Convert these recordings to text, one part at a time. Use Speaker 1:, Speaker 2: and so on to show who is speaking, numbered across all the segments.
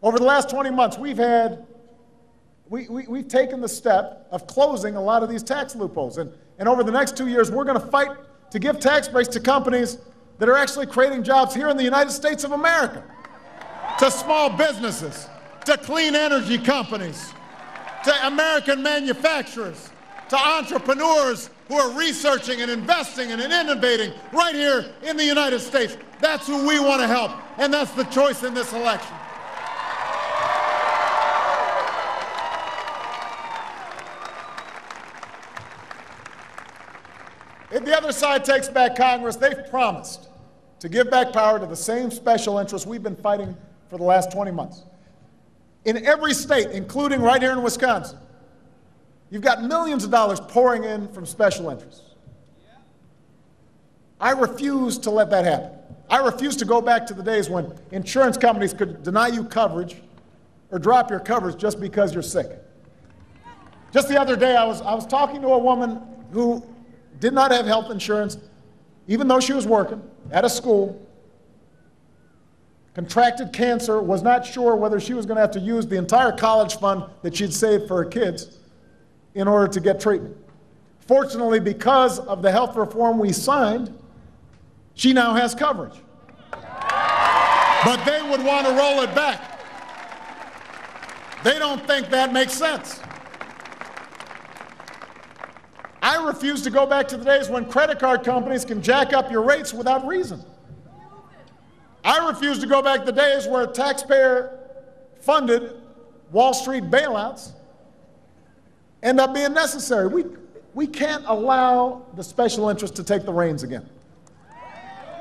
Speaker 1: Over the last 20 months, we've taken the step of closing a lot of these tax loopholes. And over the next 2 years, we're going to fight to give tax breaks to companies that are actually creating jobs here in the United States of America, to small businesses, to clean energy companies, to American manufacturers, to entrepreneurs who are researching and investing and innovating right here in the United States. That's who we want to help, and that's the choice in this election. If the other side takes back Congress, they've promised to give back power to the same special interests we've been fighting for the last 20 months. In every state, including right here in Wisconsin, you've got millions of dollars pouring in from special interests. I refuse to let that happen. I refuse to go back to the days when insurance companies could deny you coverage or drop your coverage just because you're sick. Just the other day, I was talking to a woman who did not have health insurance, even though she was working at a school, contracted cancer, was not sure whether she was going to have to use the entire college fund that she'd saved for her kids in order to get treatment. Fortunately, because of the health reform we signed, she now has coverage. But they would want to roll it back. They don't think that makes sense. I refuse to go back to the days when credit card companies can jack up your rates without reason. I refuse to go back to the days where taxpayer-funded Wall Street bailouts end up being necessary. We can't allow the special interests to take the reins again.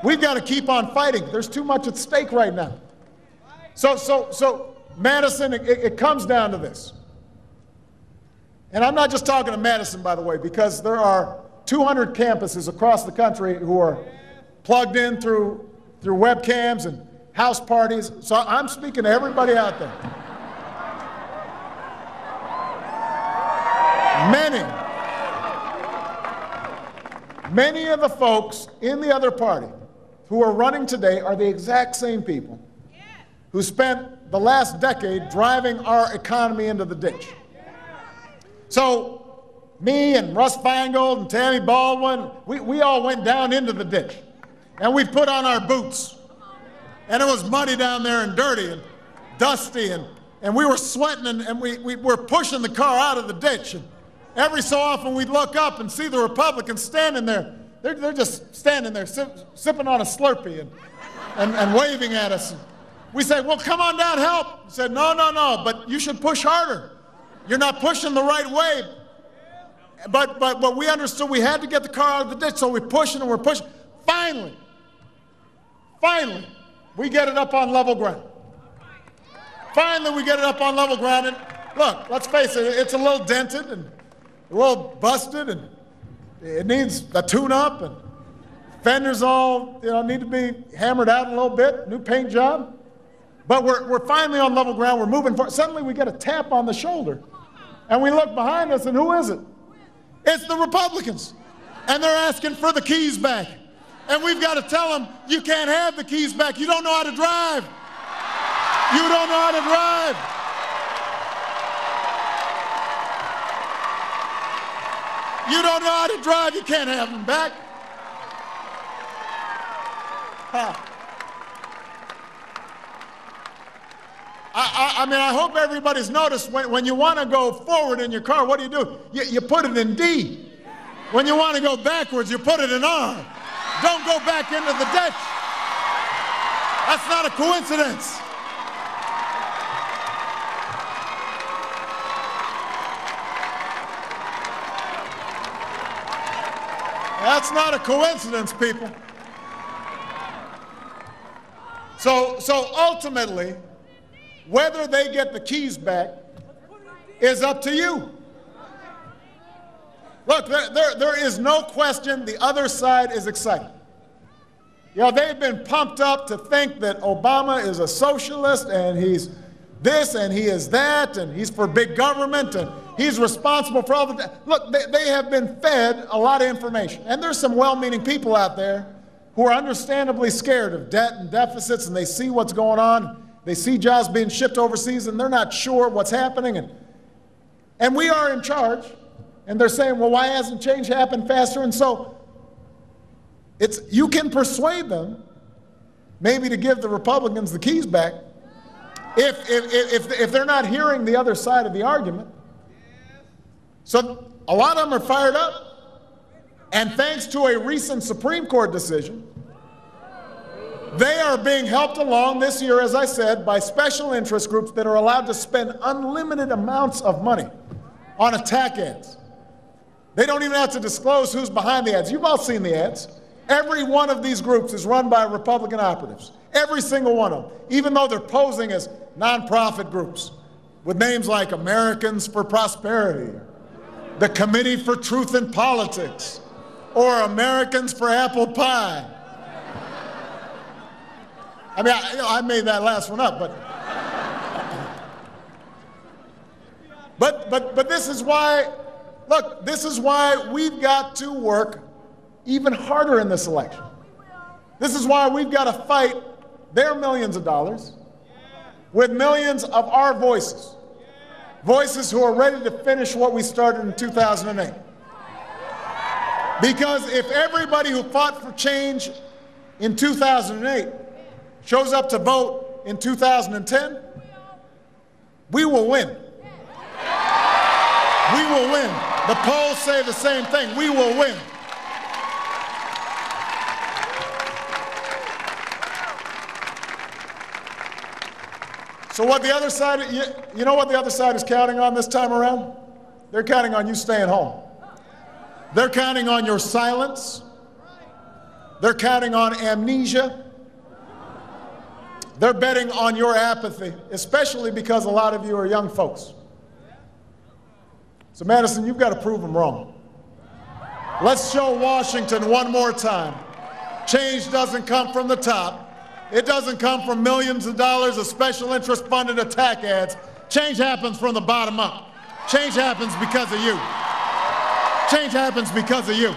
Speaker 1: We've got to keep on fighting. There's too much at stake right now. So Madison, it comes down to this. And I'm not just talking to Madison, by the way, because there are 200 campuses across the country who are plugged in through webcams and house parties. So I'm speaking to everybody out there. Many of the folks in the other party who are running today are the exact same people who spent the last decade driving our economy into the ditch. So me and Russ Feingold and Tammy Baldwin, we all went down into the ditch. And we put on our boots. And it was muddy down there and dirty and dusty. And we were sweating and we were pushing the car out of the ditch. And every so often we'd look up and see the Republicans standing there. They're just standing there sipping on a Slurpee and waving at us. And we said, well, come on down, help. He said, no, but you should push harder. You're not pushing the right way. But we understood we had to get the car out of the ditch, so we're pushing and we're pushing. Finally, we get it up on level ground. Finally, we get it up on level ground. And look, let's face it, it's a little dented and a little busted, and it needs a tune-up, and fenders all need to be hammered out a little bit, new paint job. But we're finally on level ground. We're moving forward. Suddenly, we get a tap on the shoulder. And we look behind us, and who is it? It's the Republicans. And they're asking for the keys back. And we've got to tell them, you can't have the keys back. You don't know how to drive. You don't know how to drive. You don't know how to drive. You can't have them back. I mean, I hope everybody's noticed when you want to go forward in your car, what do? You put it in D. When you want to go backwards, you put it in R. Don't go back into the ditch. That's not a coincidence. That's not a coincidence, people. So ultimately, whether they get the keys back is up to you. Look, there is no question the other side is excited. They've been pumped up to think that Obama is a socialist and he's this and he is that and he's for big government and he's responsible for all the... Look, they have been fed a lot of information. And there's some well-meaning people out there who are understandably scared of debt and deficits, and they see what's going on. They see jobs being shipped overseas and they're not sure what's happening. And we are in charge. And they're saying, well, why hasn't change happened faster? And so you can persuade them maybe to give the Republicans the keys back if they're not hearing the other side of the argument. So a lot of them are fired up. And thanks to a recent Supreme Court decision, they are being helped along this year, as I said, by special interest groups that are allowed to spend unlimited amounts of money on attack ads. They don't even have to disclose who's behind the ads. You've all seen the ads. Every one of these groups is run by Republican operatives. Every single one of them, even though they're posing as nonprofit groups with names like Americans for Prosperity, the Committee for Truth in Politics, or Americans for Apple Pie. I mean, I made that last one up, but this is why, look, this is why we've got to work even harder in this election. This is why we've got to fight their millions of dollars with millions of our voices. Voices who are ready to finish what we started in 2008. Because if everybody who fought for change in 2008 shows up to vote in 2010, we will win. We will win. The polls say the same thing. We will win. So what the other side, you know what the other side is counting on this time around? They're counting on you staying home. They're counting on your silence. They're counting on amnesia. They're betting on your apathy, especially because a lot of you are young folks. So Madison, you've got to prove them wrong. Let's show Washington one more time. Change doesn't come from the top. It doesn't come from millions of dollars of special interest funded attack ads. Change happens from the bottom up. Change happens because of you. Change happens because of you.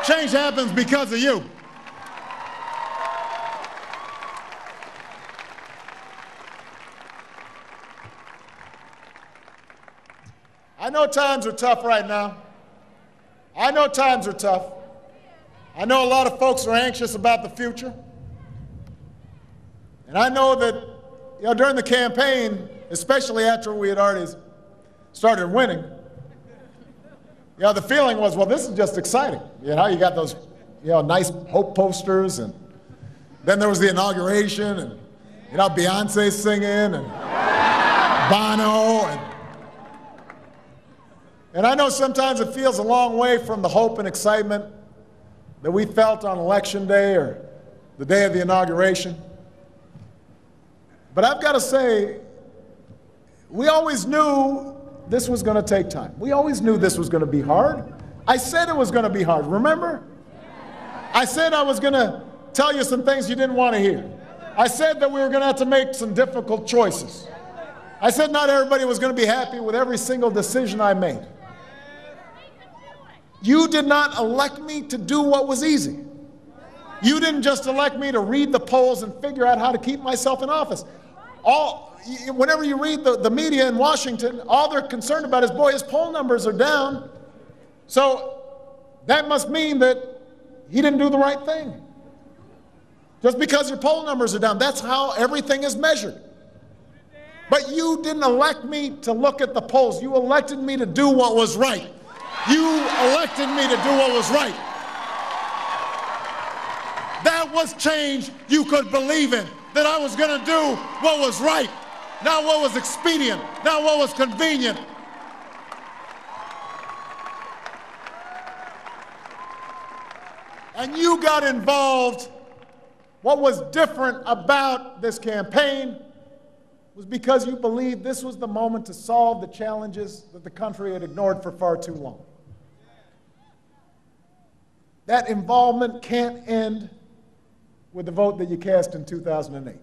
Speaker 1: Change happens because of you. I know times are tough right now. I know times are tough. I know a lot of folks are anxious about the future. And I know that, during the campaign, especially after we had already started winning, the feeling was, well, this is just exciting. You got those, nice hope posters, and then there was the inauguration, and, Beyonce singing, and Bono, and I know sometimes it feels a long way from the hope and excitement that we felt on Election Day or the day of the inauguration. But I've got to say, we always knew this was going to take time. We always knew this was going to be hard. I said it was going to be hard, remember? I said I was going to tell you some things you didn't want to hear. I said that we were going to have to make some difficult choices. I said not everybody was going to be happy with every single decision I made. You did not elect me to do what was easy. You didn't just elect me to read the polls and figure out how to keep myself in office. Whenever you read the media in Washington, all they're concerned about is, boy, his poll numbers are down. So that must mean that he didn't do the right thing. Just because your poll numbers are down, that's how everything is measured. But you didn't elect me to look at the polls. You elected me to do what was right. You elected me to do what was right. That was change you could believe in. That I was going to do what was right, not what was expedient, not what was convenient. And you got involved. What was different about this campaign was because you believed this was the moment to solve the challenges that the country had ignored for far too long. That involvement can't end with the vote that you cast in 2008.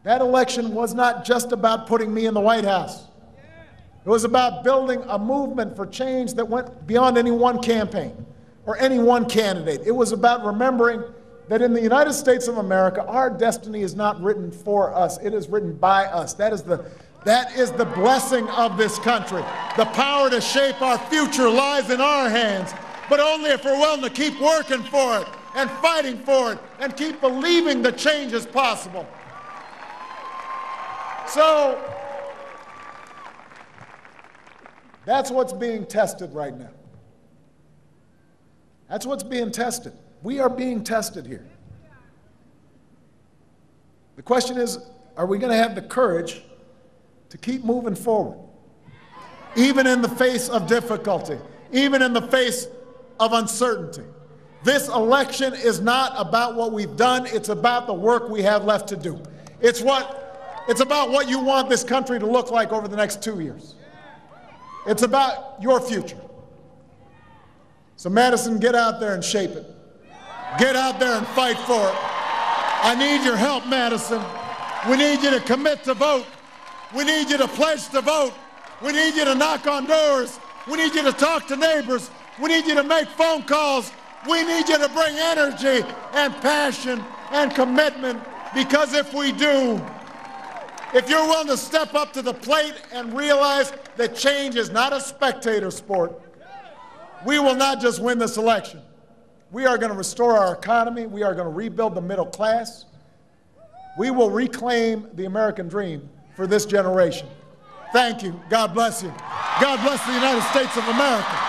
Speaker 1: That election was not just about putting me in the White House. It was about building a movement for change that went beyond any one campaign or any one candidate. It was about remembering that in the United States of America, our destiny is not written for us, it is written by us. That is the blessing of this country. The power to shape our future lies in our hands, but only if we're willing to keep working for it and fighting for it and keep believing that change is possible. So, that's what's being tested right now. That's what's being tested. We are being tested here. The question is, are we going to have the courage to keep moving forward, even in the face of difficulty, even in the face of uncertainty? This election is not about what we've done, it's about the work we have left to do. It's about what you want this country to look like over the next 2 years. It's about your future. So Madison, get out there and shape it. Get out there and fight for it. I need your help, Madison. We need you to commit to vote. We need you to pledge to vote. We need you to knock on doors. We need you to talk to neighbors. We need you to make phone calls. We need you to bring energy and passion and commitment, because if we do, if you're willing to step up to the plate and realize that change is not a spectator sport, we will not just win this election. We are going to restore our economy. We are going to rebuild the middle class. We will reclaim the American dream for this generation. Thank you. God bless you. God bless the United States of America.